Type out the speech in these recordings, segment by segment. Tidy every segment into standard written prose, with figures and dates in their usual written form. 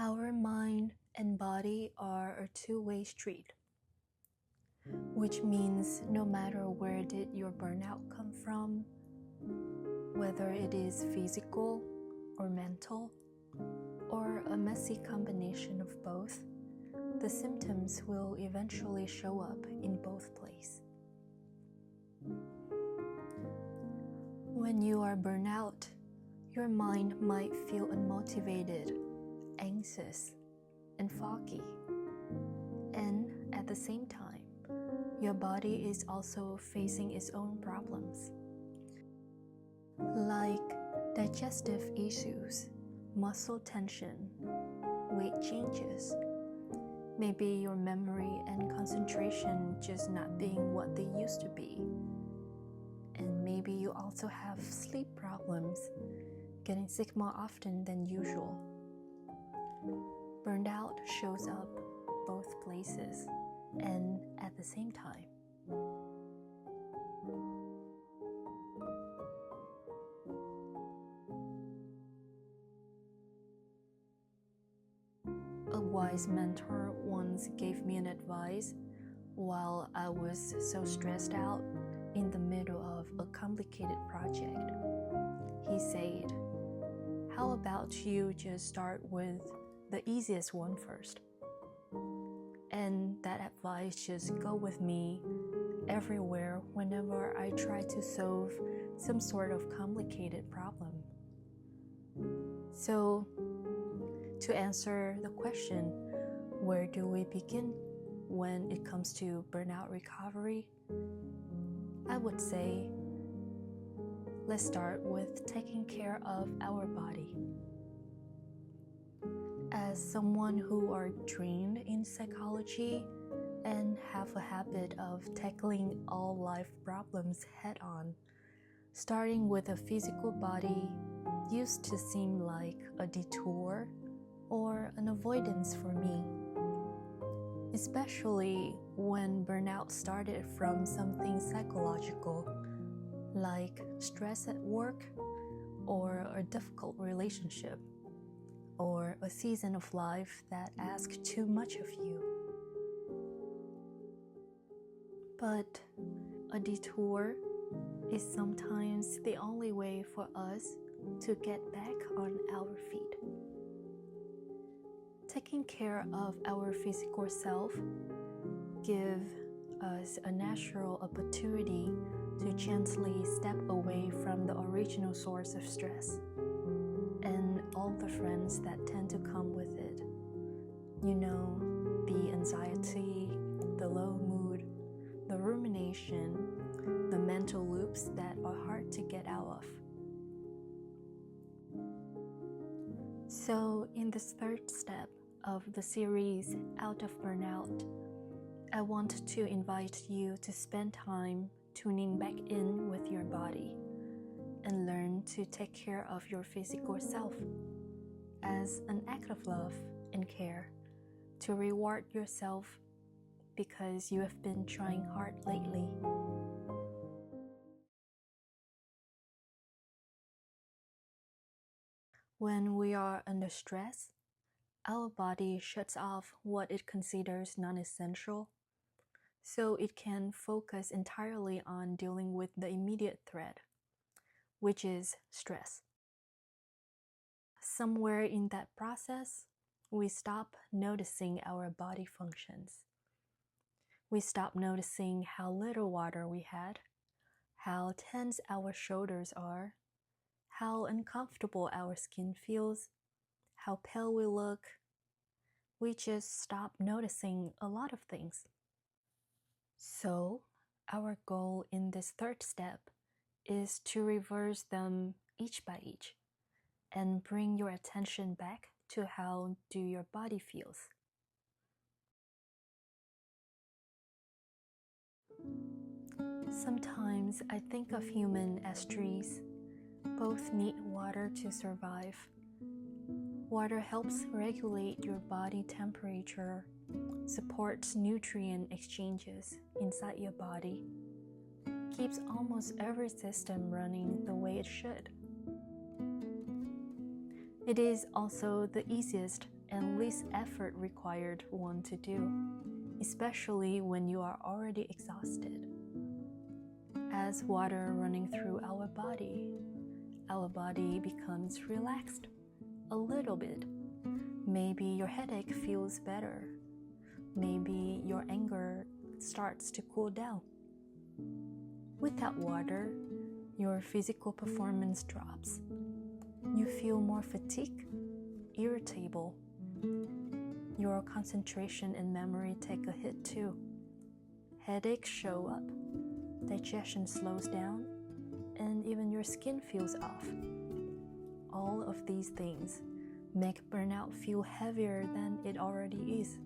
Our mind and body are a two-way street, which means no matter where did your burnout come from, whether it is physical or mental, or a messy combination of both, the symptoms will eventually show up in both places. When you are burnt out, your mind might feel unmotivated, anxious, and foggy. And at the same time, your body is also facing its own problems, like digestive issues, muscle tension, weight changes, maybe your memory and concentration just not being what they used to be. And maybe you also have sleep problems, getting sick more often than usual. Burnout shows up both places and at the same time. A wise mentor once gave me an advice while I was so stressed out in the middle of a complicated project. He said, "How about you just start with the easiest one first?" And that advice just go with me everywhere whenever I try to solve some sort of complicated problem. So, to answer the question, where do we begin when it comes to burnout recovery? I would say, let's start with taking care of our body. As someone who are trained in psychology and have a habit of tackling all life problems head on, starting with a physical body used to seem like a detour or an avoidance for me, especially when burnout started from something psychological, like stress at work, or a difficult relationship, or a season of life that asked too much of you. But a detour is sometimes the only way for us to get back on our feet. Taking care of our physical self gives us a natural opportunity to gently step away from the original source of stress and all the friends that tend to come with it. You know, the anxiety, the low mood, the rumination, the mental loops that are hard to get out of. So, in this third step of the series Out of Burnout, I want to invite you to spend time tuning back in with your body and learn to take care of your physical self as an act of love and care, to reward yourself because you have been trying hard lately. When we are under stress, our body shuts off what it considers non-essential, so it can focus entirely on dealing with the immediate threat, which is stress. Somewhere in that process, we stop noticing our body functions. We stop noticing how little water we had, how tense our shoulders are, how uncomfortable our skin feels, how pale we look. We just stop noticing a lot of things. So, our goal in this third step is to reverse them each by each and bring your attention back to how do your body feels. Sometimes I think of humans as trees. Both need water to survive. Water helps regulate your body temperature, supports nutrient exchanges inside your body, keeps almost every system running the way it should. It is also the easiest and least effort required one to do, especially when you are already exhausted. As water running through our body becomes relaxed a little bit. Maybe your headache feels better. Maybe your anger starts to cool down. Without water, your physical performance drops. You feel more fatigued, irritable. Your concentration and memory take a hit too. Headaches show up, digestion slows down, and even your skin feels off. All of these things make burnout feel heavier than it already is.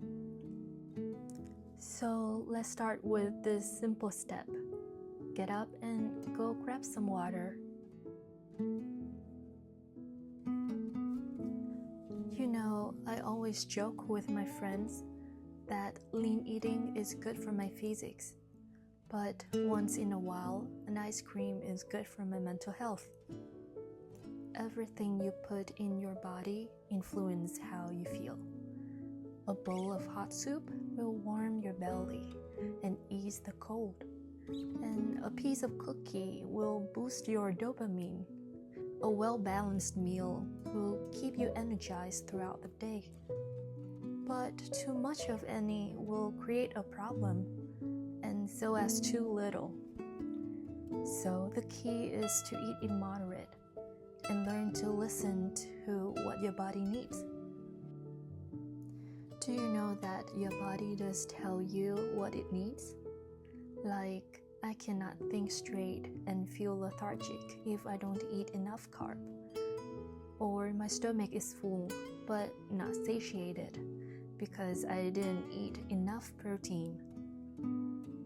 So let's start with this simple step. Get up and go grab some water. You know, I always joke with my friends that lean eating is good for my physics, but once in a while, an ice cream is good for my mental health. Everything you put in your body influences how you feel. A bowl of hot soup will warm your belly and ease the cold, and a piece of cookie will boost your dopamine. A well-balanced meal will keep you energized throughout the day. But too much of any will create a problem, and so as too little. So the key is to eat in moderate and learn to listen to what your body needs. Do you know that your body does tell you what it needs? Like, I cannot think straight and feel lethargic if I don't eat enough carb. Or my stomach is full but not satiated because I didn't eat enough protein.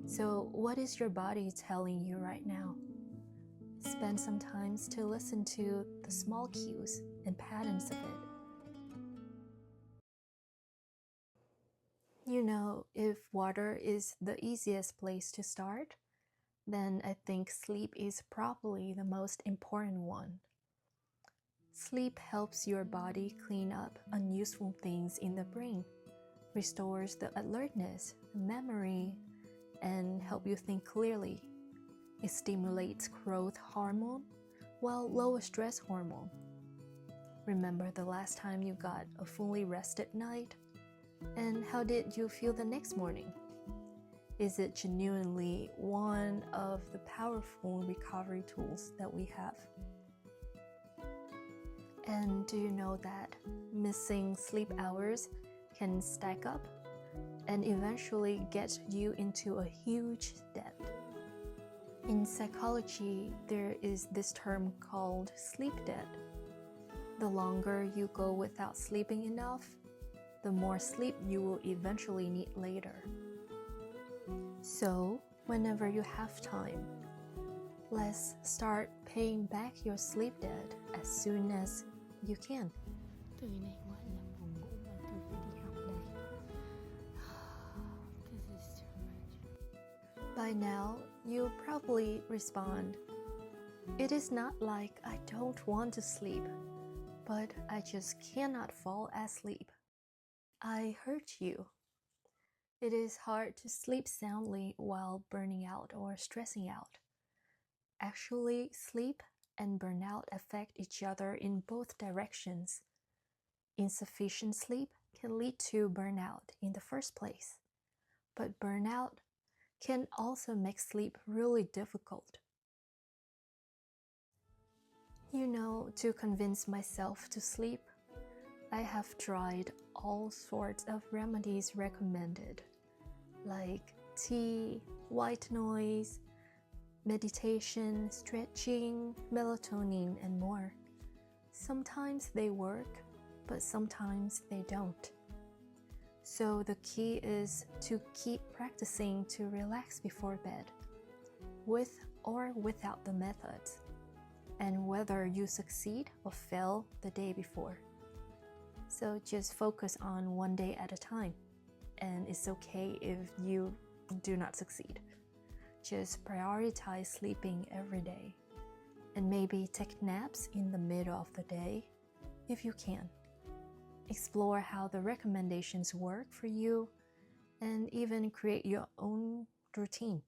So what is your body telling you right now? Spend some time to listen to the small cues and patterns of it. You know, if water is the easiest place to start, then I think sleep is probably the most important one. Sleep helps your body clean up unuseful things in the brain, restores the alertness, memory, and help you think clearly. It stimulates growth hormone while lower stress hormone. Remember the last time you got a fully rested night? And how did you feel the next morning? Is it genuinely one of the powerful recovery tools that we have? And do you know that missing sleep hours can stack up and eventually get you into a huge debt? In psychology, there is this term called sleep debt. The longer you go without sleeping enough, the more sleep you will eventually need later. So, whenever you have time, let's start paying back your sleep debt as soon as you can. Từ này mỗi lần buồn ngủ mà tôi phải đi học này. This is too much. By now, you'll probably respond, "It is not like I don't want to sleep, but I just cannot fall asleep." I heard you. It is hard to sleep soundly while burning out or stressing out. Actually, sleep and burnout affect each other in both directions. Insufficient sleep can lead to burnout in the first place, but burnout can also make sleep really difficult. You know, to convince myself to sleep, I have tried all sorts of remedies recommended, like tea, white noise, meditation, stretching, melatonin, and more. Sometimes they work, but sometimes they don't. So the key is to keep practicing to relax before bed, with or without the methods, and whether you succeed or fail the day before. So just focus on one day at a time, and it's okay if you do not succeed. Just prioritize sleeping every day, and maybe take naps in the middle of the day if you can. Explore how the recommendations work for you and even create your own routine.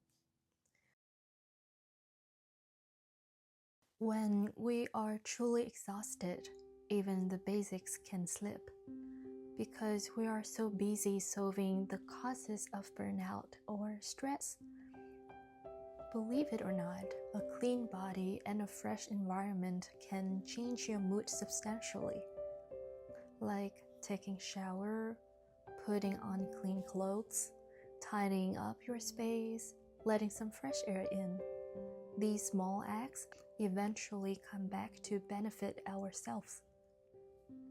When we are truly exhausted, even the basics can slip because we are so busy solving the causes of burnout or stress. Believe it or not, a clean body and a fresh environment can change your mood substantially. Like taking a shower, putting on clean clothes, tidying up your space, letting some fresh air in. These small acts eventually come back to benefit ourselves.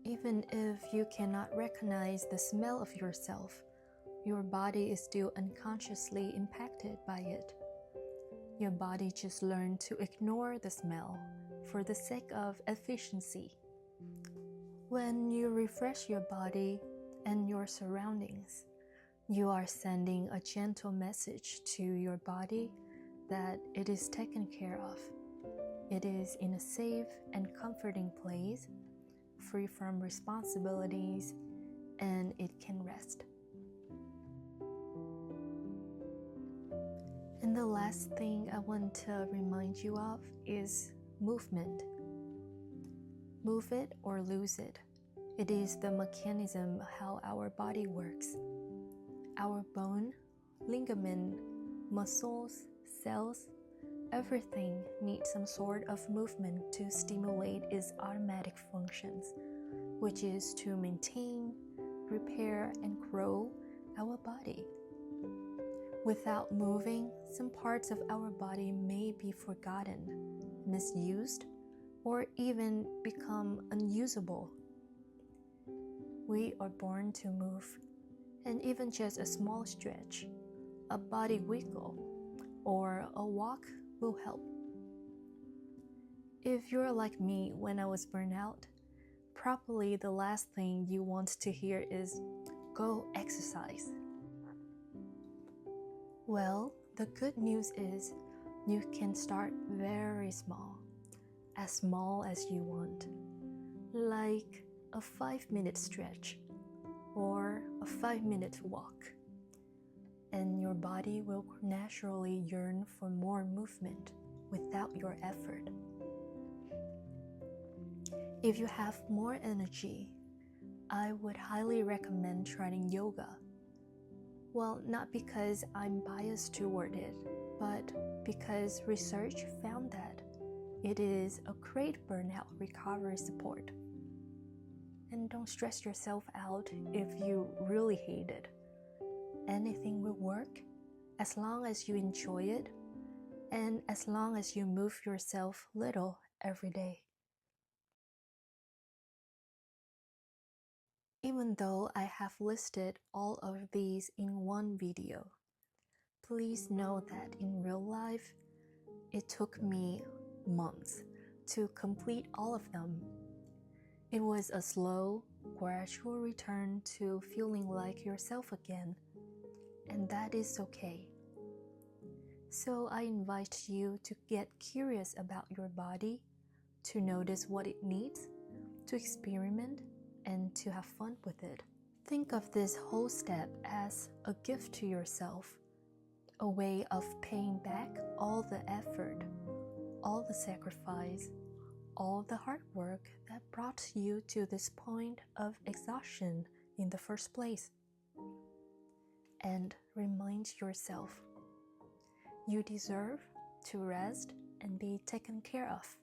Even if you cannot recognize the smell of yourself, your body is still unconsciously impacted by it. Your body just learned to ignore the smell for the sake of efficiency. When you refresh your body and your surroundings, you are sending a gentle message to your body that it is taken care of. It is in a safe and comforting place, free from responsibilities, and it can rest. And the last thing I want to remind you of is movement. Move it or lose it. It is the mechanism how our body works. Our bone, ligament, muscles, cells, everything needs some sort of movement to stimulate its automatic functions, which is to maintain, repair, and grow our body. Without moving, some parts of our body may be forgotten, misused, or even become unusable. We are born to move, and even just a small stretch, a body wiggle, or a walk will help. If you're like me when I was burned out, probably the last thing you want to hear is, "Go exercise." Well, the good news is you can start very small as you want, like a 5-minute stretch or a 5-minute walk, and your body will naturally yearn for more movement without your effort. If you have more energy, I would highly recommend trying yoga. Well, not because I'm biased toward it, but because research found that it is a great burnout recovery support. And don't stress yourself out if you really hate it. Anything will work as long as you enjoy it and as long as you move yourself little every day. Even though I have listed all of these in one video, please know that in real life, it took me months to complete all of them. It was a slow, gradual return to feeling like yourself again, and that is okay. So I invite you to get curious about your body, to notice what it needs, to experiment, and to have fun with it. Think of this whole step as a gift to yourself, a way of paying back all the effort, all the sacrifice, all the hard work that brought you to this point of exhaustion in the first place. And remind yourself, you deserve to rest and be taken care of.